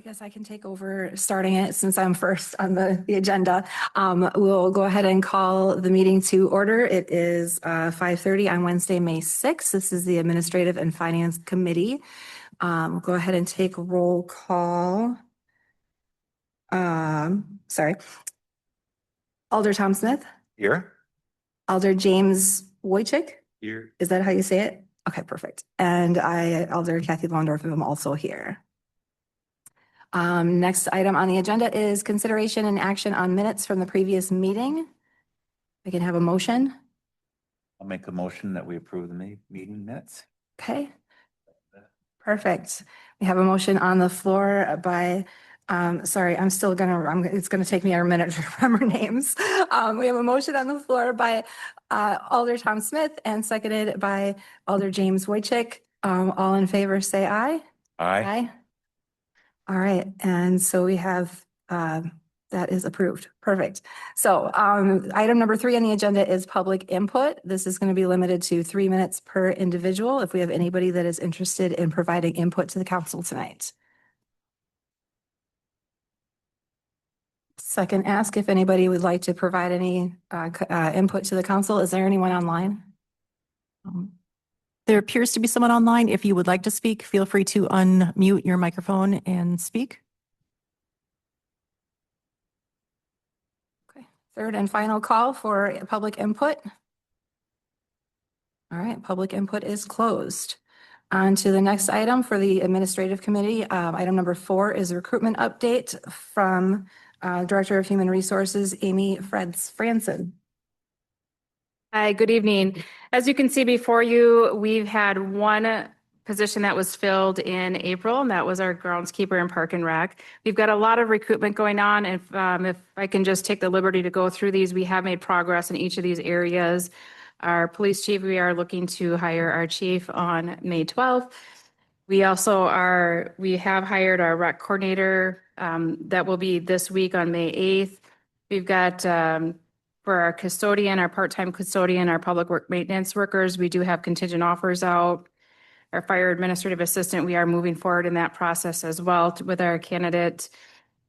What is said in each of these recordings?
guess I can take over starting it since I'm first on the agenda. We'll go ahead and call the meeting to order. It is 5:30 on Wednesday, May 6th. This is the Administrative and Finance Committee. We'll go ahead and take roll call. Sorry. Alder Tom Smith, Here. Alder James Wojcik. Here. Is that how you say it? Okay, perfect. And Alder Kathy Londorf, am also here. Next item on the agenda is consideration and action on minutes from the previous meeting. I can have a motion. I'll make a motion that we approve the meeting minutes. Okay. Perfect. We have a motion on the floor by, sorry, it's gonna take me a minute to remember names. We have a motion on the floor by Alder Tom Smith and seconded by Alder James Wojcik. All in favor, say aye. Aye. All right, and so we have, that is approved. Perfect. So item number 3 on the agenda is public input. This is going to be limited to 3 minutes per individual. If we have anybody that is interested in providing input to the council tonight. Second, ask if anybody would like to provide any input to the council. Is there anyone online? There appears to be someone online. If you would like to speak, feel free to unmute your microphone and speak. Okay. Third and final call for public input. All right, public input is closed. On to the next item for the administrative committee. Item number 4 is a recruitment update from Director of Human Resources, Amy Franson. Hi, good evening. As you can see before you, we've had one position that was filled in April, and that was our groundskeeper in Park and Rec. We've got a lot of recruitment going on, and if I can just take the liberty to go through these, we have made progress in each of these areas. Our police chief, we are looking to hire our chief on May 12th. We have hired our rec coordinator, that will be this week on May 8th. We've got, for our custodian, our part-time custodian, our public work maintenance workers, we do have contingent offers out. Our fire administrative assistant, we are moving forward in that process as well with our candidate.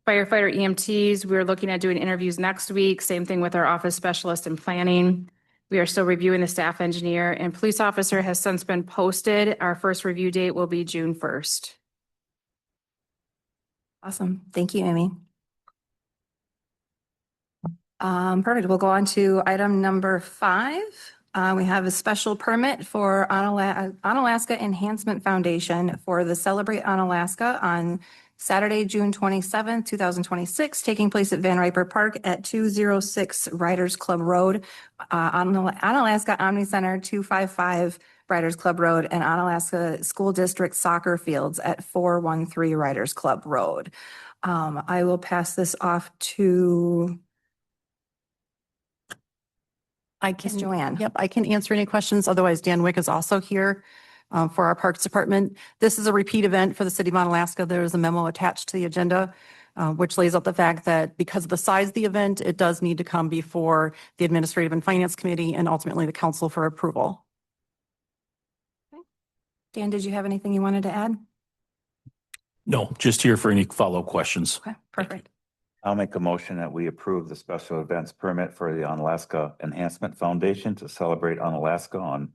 Firefighter EMTs, we're looking at doing interviews next week. Same thing with our office specialist in planning. We are still reviewing the staff engineer, and police officer has since been posted. Our first review date will be June 1st. Awesome. Thank you, Amy. Perfect. We'll go on to item number 5. We have a special permit for Onalaska Enhancement Foundation for the Celebrate Onalaska on Saturday, June 27th, 2026, taking place at Van Riper Park at 206 Riders Club Road, Onalaska Omni Center 255 Riders Club Road, and Onalaska School District Soccer Fields at 413 Riders Club Road. I will pass this off to Joanne. Yep, I can answer any questions. Otherwise, Dan Wick is also here for our Parks Department. This is a repeat event for the City of Onalaska. There is a memo attached to the agenda, which lays out the fact that because of the size of the event, it does need to come before the Administrative and Finance Committee and ultimately the Council for approval. Okay. Dan, did you have anything you wanted to add? No, just here for any follow-up questions. Okay, perfect. I'll make a motion that we approve the special events permit for the Onalaska Enhancement Foundation to celebrate Onalaska on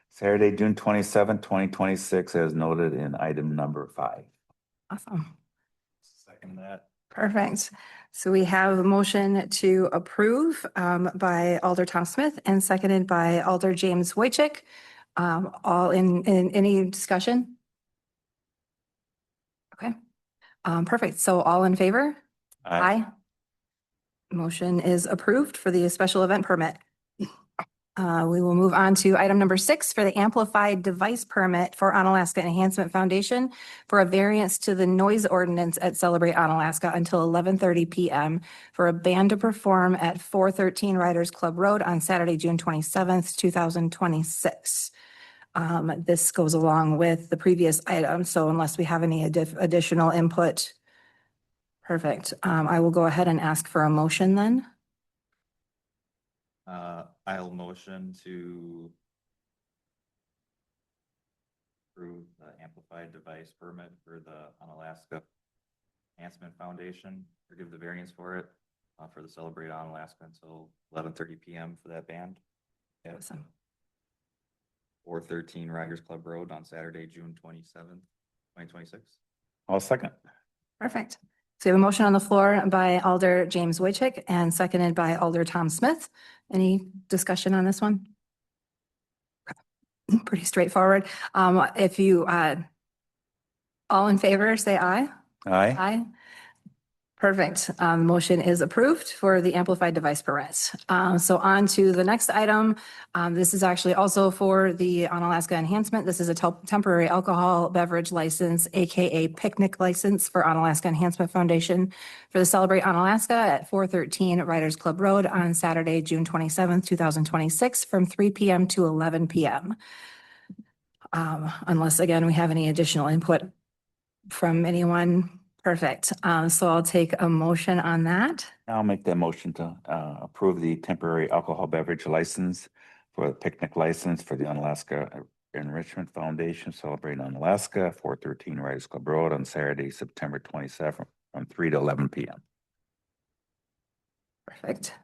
Saturday, June 27th, 2026, as noted in item number 5. Awesome. Second that. Perfect. So we have a motion to approve by Alder Tom Smith and seconded by Alder James Wojcik. All in any discussion? Okay. Perfect. So all in favor? Aye. Motion is approved for the special event permit. We will move on to item number 6 for the amplified device permit for Onalaska Enhancement Foundation for a variance to the noise ordinance at Celebrate Onalaska until 11:30 p.m. for a band to perform at 413 Riders Club Road on Saturday, June 27th, 2026. This goes along with the previous item, so unless we have any additional input. Perfect. I will go ahead and ask for a motion then. I'll motion to approve the amplified device permit for the Onalaska Enhancement Foundation, or give the variance for it, for the Celebrate on Alaska until 11:30 PM for that band. At Awesome. 413 Riders Club Road on Saturday, June 27th, 2026. I'll second. Perfect. So we have a motion on the floor by Alder James Wojcik and seconded by Alder Tom Smith. Any discussion on this one? Pretty straightforward. If you, all in favor, say aye. Aye. Aye. Perfect. Motion is approved for the amplified device permit. So on to the next item. This is actually also for the Onalaska enhancement. This is a temporary alcohol beverage license, AKA picnic license for Onalaska Enhancement Foundation for the Celebrate Onalaska at 413 Riders Club Road on Saturday, June 27th, 2026 from 3 PM to 11 PM. Unless again, we have any additional input from anyone. Perfect. So I'll take a motion on that. I'll make that motion to approve the temporary alcohol beverage license for the picnic license for the Onalaska Enrichment Foundation, Celebrating Onalaska, 413 Riders Club Road on Saturday, September 27th, from 3 to 11 PM. Perfect.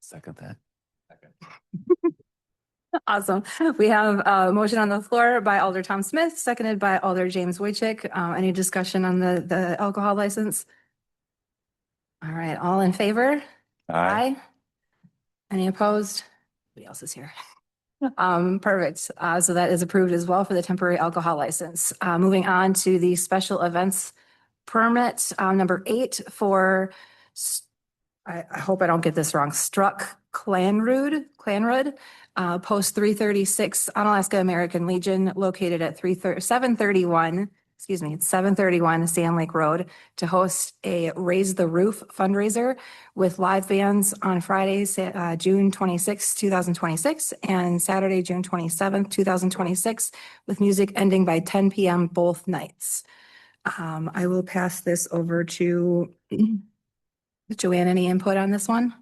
Second that. Second. Awesome. We have a motion on the floor by Alder Tom Smith, seconded by Alder James Wojcik. Any discussion on the alcohol license? All right, all in favor? Aye. Any opposed? Nobody else is here. Perfect. So that is approved as well for the temporary alcohol license. Moving on to the special events permit, number 8 for, I hope I don't get this wrong, Struck Clanrud, post 336 Onalaska American Legion located at 731 Sand Lake Road to host a Raise the Roof fundraiser with live bands on Friday, June 26, 2026 and Saturday, June 27th, 2026 with music ending by 10 PM both nights. I will pass this over to Joanne. Any input on this one?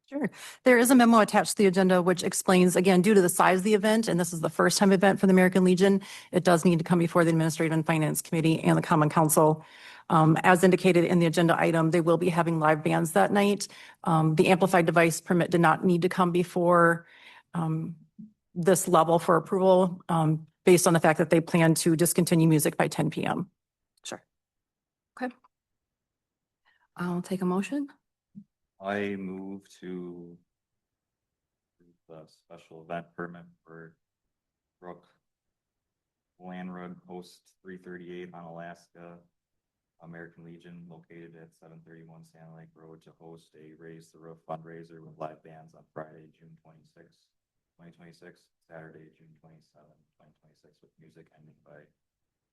Sure. There is a memo attached to the agenda which explains, again, due to the size of the event, and this is the first time event for the American Legion, it does need to come before the Administrative and Finance Committee and the Common Council. As indicated in the agenda item, they will be having live bands that night. The amplified device permit did not need to come before this level for approval based on the fact that they plan to discontinue music by 10 PM. Sure. Okay. I'll take a motion. I move to approve the special event permit for Brook Landrod Post 338 Onalaska American Legion located at 731 Sand Lake Road to host a Raise the Roof fundraiser with live bands on Friday, June 26, 2026, Saturday, June 27, 2026 with music ending by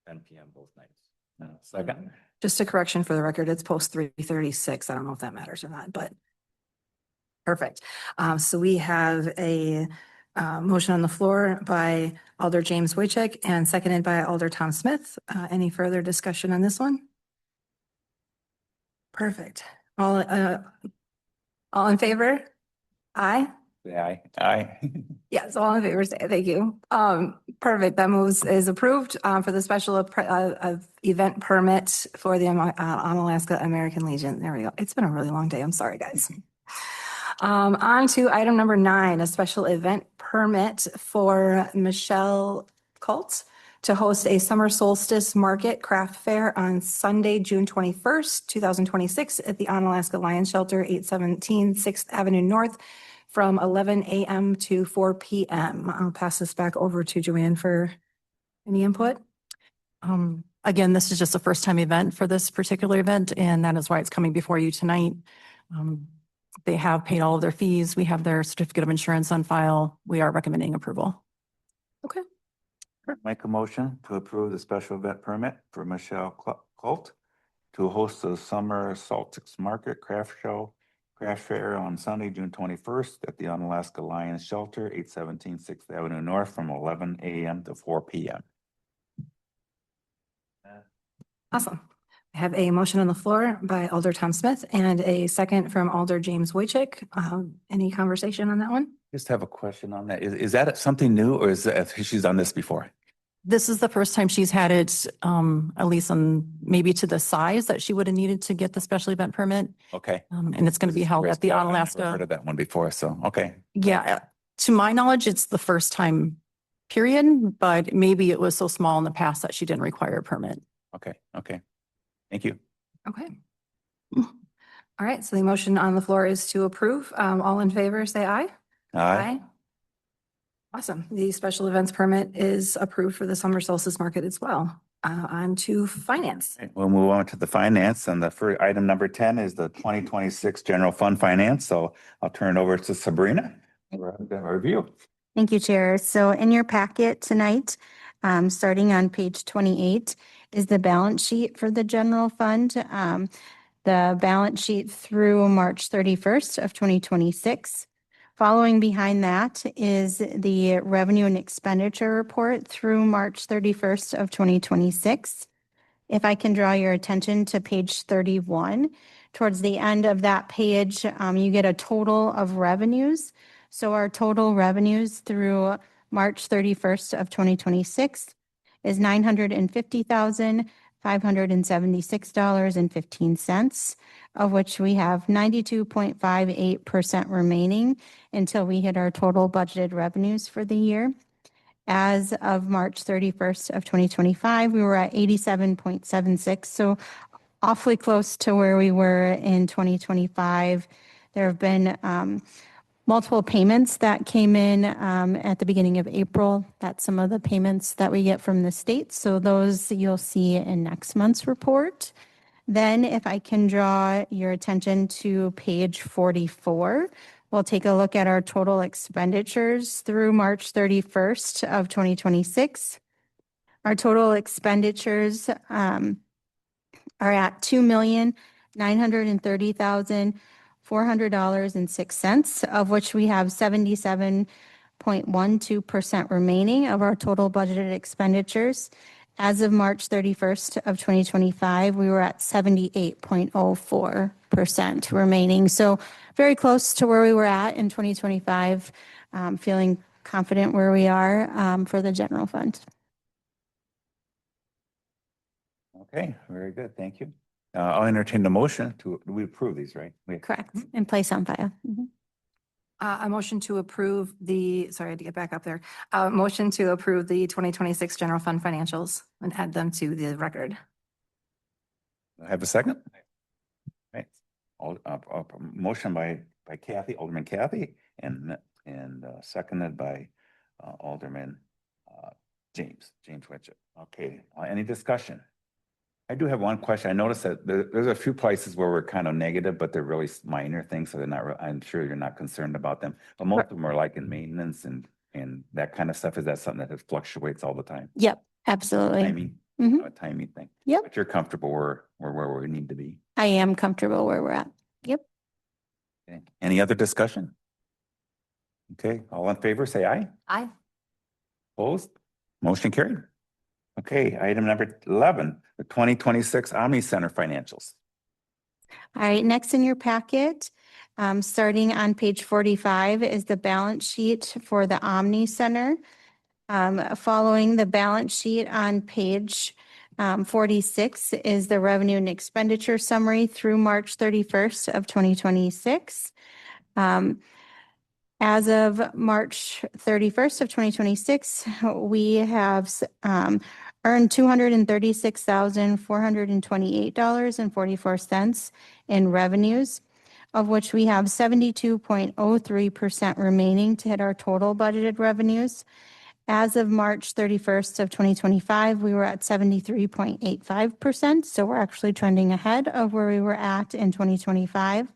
10 PM both nights. Second. Just a correction for the record, it's post 336. I don't know if that matters or not, but perfect. So we have a motion on the floor by Alder James Wojcik and seconded by Alder Tom Smith. Any further discussion on this one? Perfect. All in favor? Aye. Aye. Aye. Yes, all in favor, say thank you. Perfect. That is approved for the special event permit for the Onalaska American Legion. There we go. It's been a really long day. I'm sorry, guys. On to item number 9, a special event permit for Michelle Colt to host a summer solstice market craft fair on Sunday, June 21st, 2026 at the Onalaska Lions Shelter, 817 6th Avenue North from 11 AM to 4 PM. I'll pass this back over to Joanne for any input. Again, this is just a first time event for this particular event, and that is why it's coming before you tonight. They have paid all of their fees. We have their certificate of insurance on file. We are recommending approval. Okay. Make a motion to approve the special event permit for Michelle Colt to host the summer solstice market craft fair on Sunday, June 21st at the Onalaska Lions Shelter, 817 6th Avenue North from 11 AM to 4 PM. Awesome. I have a motion on the floor by Alder Tom Smith and a second from Alder James Wojcik. Any conversation on that one? Just have a question on that. Is that something new or is that she's done this before? This is the first time she's had it, at least on maybe to the size that she would have needed to get the special event permit. Okay. And it's going to be held at the I've never heard Onalaska. of that one before, so, okay. Yeah, to my knowledge, it's the first time period, but maybe it was so small in the past that she didn't require a permit. Okay, okay. Thank you. Okay. All right, so the motion on the floor is to approve. All in favor, say aye. Aye. Awesome. The special events permit is approved for the summer solstice market as well. On to finance. Okay, we'll move on to the finance, and the first item number 10 is the 2026 general fund finance. So I'll turn it over to Sabrina for the review. Thank you, Chair. So in your packet tonight, starting on page 28, is the balance sheet for the general fund. The balance sheet through March 31st of 2026. Following behind that is the revenue and expenditure report through March 31st of 2026. If I can draw your attention to page 31, towards the end of that page, you get a total of revenues. So our total revenues through March 31st of 2026 is $950,576.15, of which we have 92.58% remaining until we hit our total budgeted revenues for the year. As of March 31st of 2025, we were at 87.76, so awfully close to where we were in 2025. There have been multiple payments that came in at the beginning of April. That's some of the payments that we get from the state. So those you'll see in next month's report. Then if I can draw your attention to page 44, we'll take a look at our total expenditures through March 31st of 2026. Our total expenditures are at $2,930,400.06, of which we have 77.12% remaining of our total budgeted expenditures. As of March 31st of 2025, we were at 78.04% remaining. So very close to where we were at in 2025, feeling confident where we are for the general fund. Okay, very good. Thank you. I'll entertain the motion we approve these, right? Correct. And place on file. A motion to approve sorry, I had to get back up there. Motion to approve the 2026 general fund financials and add them to the record. Have a second? Right. Motion by Kathy, Alderman Kathy, and seconded by Alderman James Witchett. Okay, any discussion? I do have one question. I noticed that there's a few places where we're kind of negative, but they're really minor things, so they're not. I'm sure you're not concerned about them. But most of them are like in maintenance and that kind of stuff. Is that something that fluctuates all the time? Yep, absolutely. Timing, a timing thing. Yep. But you're comfortable where we need to be. I am comfortable where we're at. Yep. Okay. Any other discussion? Okay, all in favor, say aye. Aye. Opposed? Motion carried. Okay, item number 11, the 2026 Omni Center financials. All right, next in your packet, starting on page 45 is the balance sheet for the Omni Center. Following the balance sheet on page 46 is the revenue and expenditure summary through March 31st of 2026. As of March 31st of 2026, we have earned $236,428.44 in revenues, of which we have 72.03% remaining to hit our total budgeted revenues. As of March 31st of 2025, we were at 73.85%, so we're actually trending ahead of where we were at in 2025.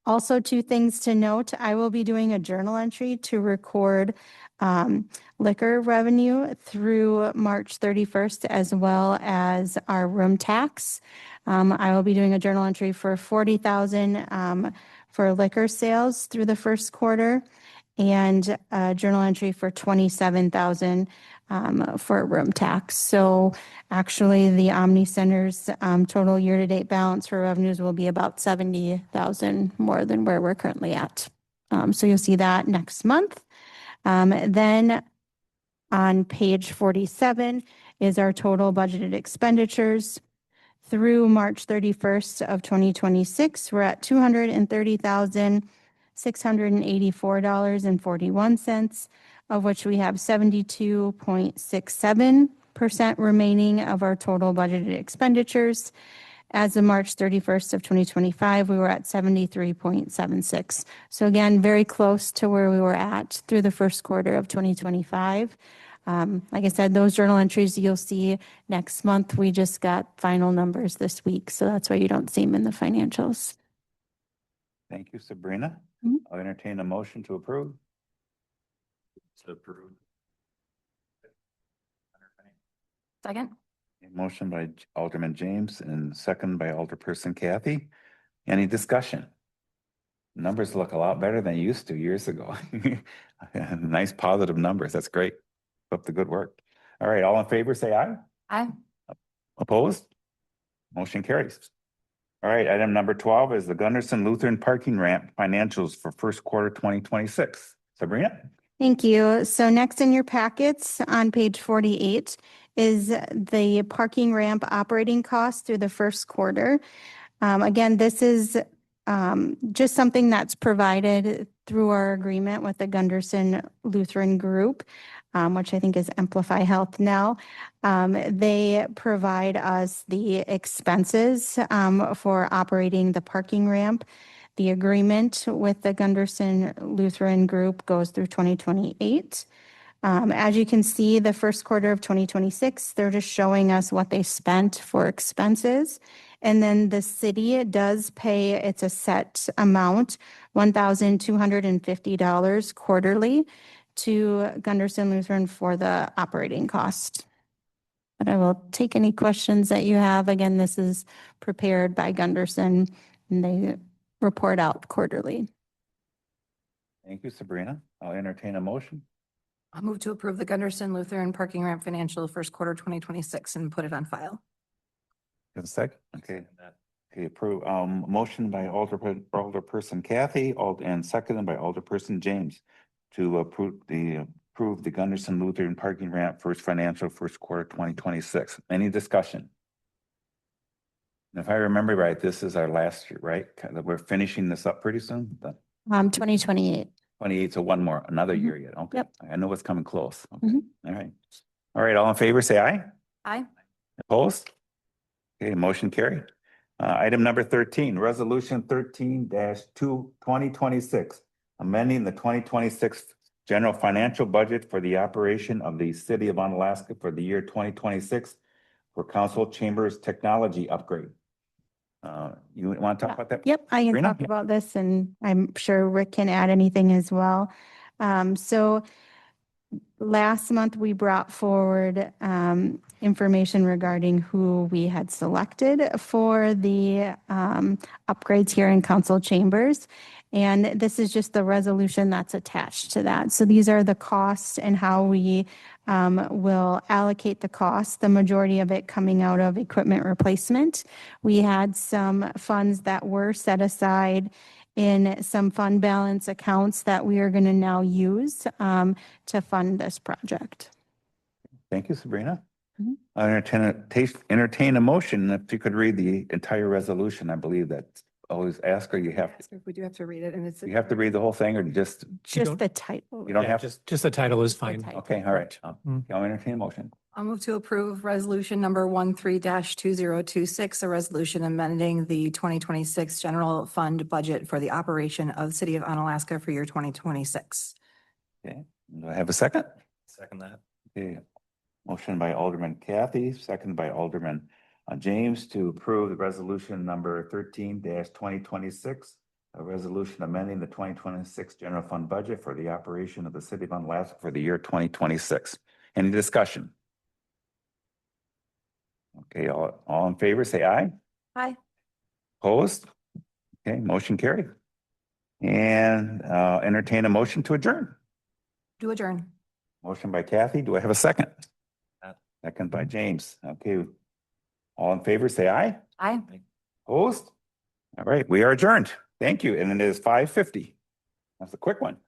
Also, two things to note, I will be doing a journal entry to record liquor revenue through March 31st, as well as our room tax. I will be doing a journal entry for $40,000 for liquor sales through the first quarter, and a journal entry for $27,000 for room tax. So actually, the Omni Center's total year-to-date balance for revenues will be about $70,000 more than where we're currently at. So you'll see that next month. Then On page 47 is our total budgeted expenditures. Through March 31st of 2026, we're at $230,684.41, of which we have 72.67% remaining of our total budgeted expenditures. As of March 31st of 2025, we were at 73.76. So again, very close to where we were at through the first quarter of 2025. Like I said, those journal entries you'll see next month. We just got final numbers this week, so that's why you don't see them in the financials. Thank you, Sabrina. Mhm. I'll entertain a motion to approve. To approve. Second? A motion by Alderman James and second by Alderperson Kathy. Any discussion? Numbers look a lot better than they used to years ago. Nice positive numbers. That's great. Keep up the good work. All right, all in favor, say aye. Aye. Opposed? Motion carries. All right, item number 12 is the Gunderson Lutheran parking ramp financials for first quarter 2026. Sabrina? Thank you. So next in your packets on page 48 is the parking ramp operating costs through the first quarter. Again, this is just something that's provided through our agreement with the Gunderson Lutheran Group, which I think is Amplify Health now. They provide us the expenses for operating the parking ramp. The agreement with the Gunderson Lutheran Group goes through 2028. As you can see, the first quarter of 2026, they're just showing us what they spent for expenses. And then the city does pay, it's a set amount, $1,250 quarterly to Gunderson Lutheran for the operating cost. But I will take any questions that you have. Again, this is prepared by Gunderson and they report out quarterly. Thank you, Sabrina. I'll entertain a motion. I'll move to approve the Gunderson Lutheran parking ramp financial first quarter 2026 and put it on file. Have a second? Okay. Okay, approve. Motion by Alderperson Kathy, and seconded by Alderperson James to approve the Gunderson Lutheran parking ramp first quarter 2026. Any discussion? And if I remember right, this is our last year, right? We're finishing this up pretty soon. 2028. 28, so another Mhm. year yet. Okay. Yep. I know it's coming close. Okay. Mhm. All right. All right, all in favor, say aye. Aye. Opposed? Okay, motion carried. Item number 13, resolution 13-2, 2026, amending the 2026 general financial budget for the operation of the city of Onalaska for the year 2026 for council chambers technology upgrade. You want to talk about that? Yep, I can Sabrina? talk about this and I'm sure Rick can add anything as well. So last month we brought forward information regarding who we had selected for the upgrades here in council chambers. And this is just the resolution that's attached to that. So these are the costs and how we will allocate the costs, the majority of it coming out of equipment replacement. We had some funds that were set aside in some fund balance accounts that we are going to now use to fund this project. Thank you, Sabrina. Mhm. I entertain a motion. If you could read the entire resolution, I believe that always ask her, We do have to read it and it's. you have to read the whole thing or just, Just don't- the title. you don't Yeah, have, just the title is Just the fine. title. okay, all right. Mm. I'll entertain a motion. I'll move to approve resolution number 13-2026, a resolution amending the 2026 general fund budget for the operation of the city of Onalaska for year 2026. Okay, do I have a second? Second that. Okay, motion by Alderman Kathy, second by Alderman James to approve the resolution number 13-2026, a resolution amending the 2026 general fund budget for the operation of the city of Onalaska for the year 2026. Any discussion? Okay, all in favor, say aye. Aye. Opposed? Okay, motion carried. And entertain a motion to adjourn. Do adjourn. Motion by Kathy. Do I have a second? Second. Second by James. Okay. All in favor, say aye. Aye. Opposed? All right, we are adjourned. Thank you. And it is 5:50. That's a quick one.